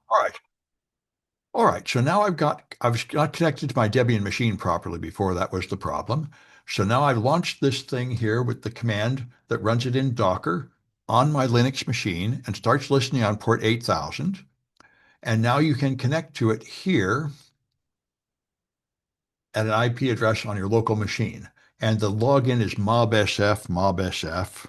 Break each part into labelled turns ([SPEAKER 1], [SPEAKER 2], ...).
[SPEAKER 1] All right. All right. So now I was not connected to my Debian machine properly before. That was the problem. So now I've launched this thing here with the command that runs it in Docker on my Linux machine and starts listening on port 8000. And now you can connect to it here at an IP address on your local machine. And the login is mobsf.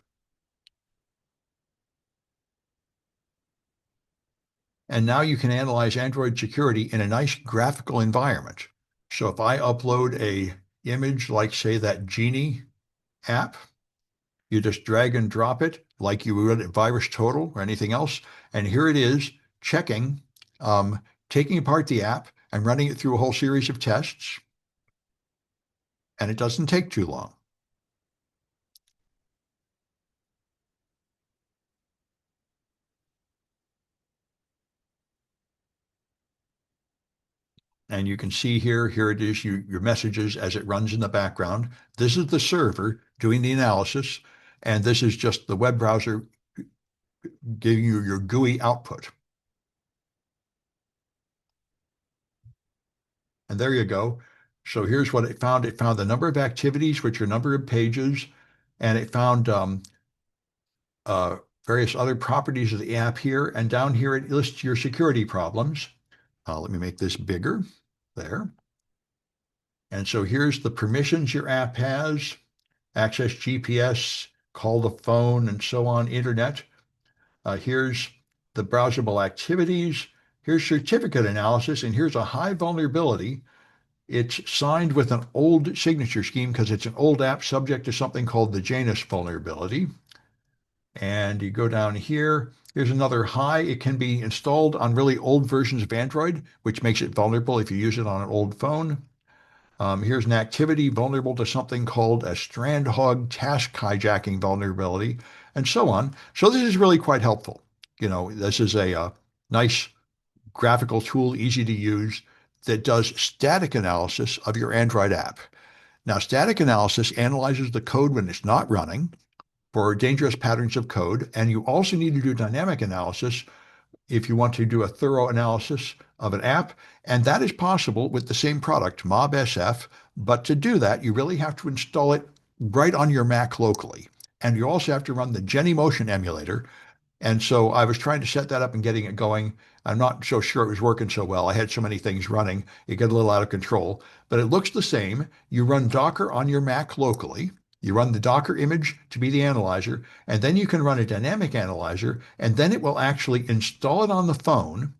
[SPEAKER 1] And now you can analyze Android security in a nice graphical environment. So if I upload a image like, say, that Genie app, you just drag and drop it like you would at VirusTotal or anything else. And here it is checking, um, taking apart the app and running it through a whole series of tests. And it doesn't take too long. And you can see here it is, your messages as it runs in the background. This is the server doing the analysis, and this is just the web browser giving you your GUI output. And there you go. So here's what it found. It found the number of activities, which are number of pages, and it found uh, various other properties of the app here. And down here, it lists your security problems. Let me make this bigger. There. And so here's the permissions your app has: access GPS, call the phone, and so on, internet. Here's the browsable activities. Here's certificate analysis, and here's a high vulnerability. It's signed with an old signature scheme because it's an old app subject to something called the Janus vulnerability. And you go down here. Here's another high. It can be installed on really old versions of Android, which makes it vulnerable if you use it on an old phone. Here's an activity vulnerable to something called a Strandhog task hijacking vulnerability, and so on. So this is really quite helpful. This is a nice graphical tool, easy to use, that does static analysis of your Android app. Now, static analysis analyzes the code when it's not running for dangerous patterns of code, and you also need to do dynamic analysis if you want to do a thorough analysis of an app, and that is possible with the same product, MobSF. But to do that, you really have to install it right on your Mac locally. And you also have to run the Genymotion emulator. And so I was trying to set that up and getting it going. I'm not so sure it was working so well. I had so many things running, it got a little out of control. But it looks the same. You run Docker on your Mac locally. You run the Docker image to be the analyzer, and then you can run a dynamic analyzer, and then it will actually install it on the phone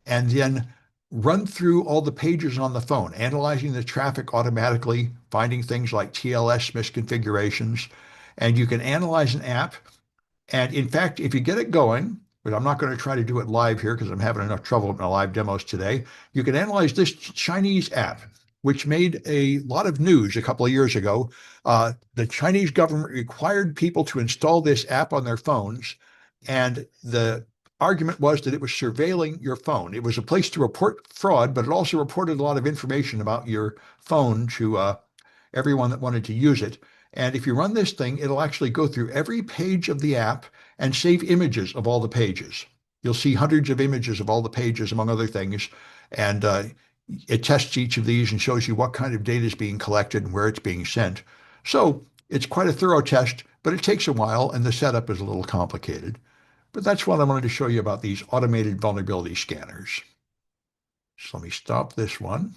[SPEAKER 1] and then run through all the pages on the phone, analyzing the traffic automatically, finding things like TLS misconfigurations. And you can analyze an app, and in fact, if you get it going, but I'm not going to try to do it live here because I'm having enough trouble with my live demos today, you can analyze this Chinese app, which made a lot of news a couple of years ago. The Chinese government required people to install this app on their phones, and the argument was that it was surveilling your phone. It was a place to report fraud, but it also reported a lot of information about your phone to everyone that wanted to use it. And if you run this thing, it'll actually go through every page of the app and save images of all the pages. You'll see hundreds of images of all the pages, among other things. And it tests each of these and shows you what kind of data is being collected and where it's being sent. So it's quite a thorough test, but it takes a while and the setup is a little complicated. But that's what I wanted to show you about these automated vulnerability scanners. So let me stop this one.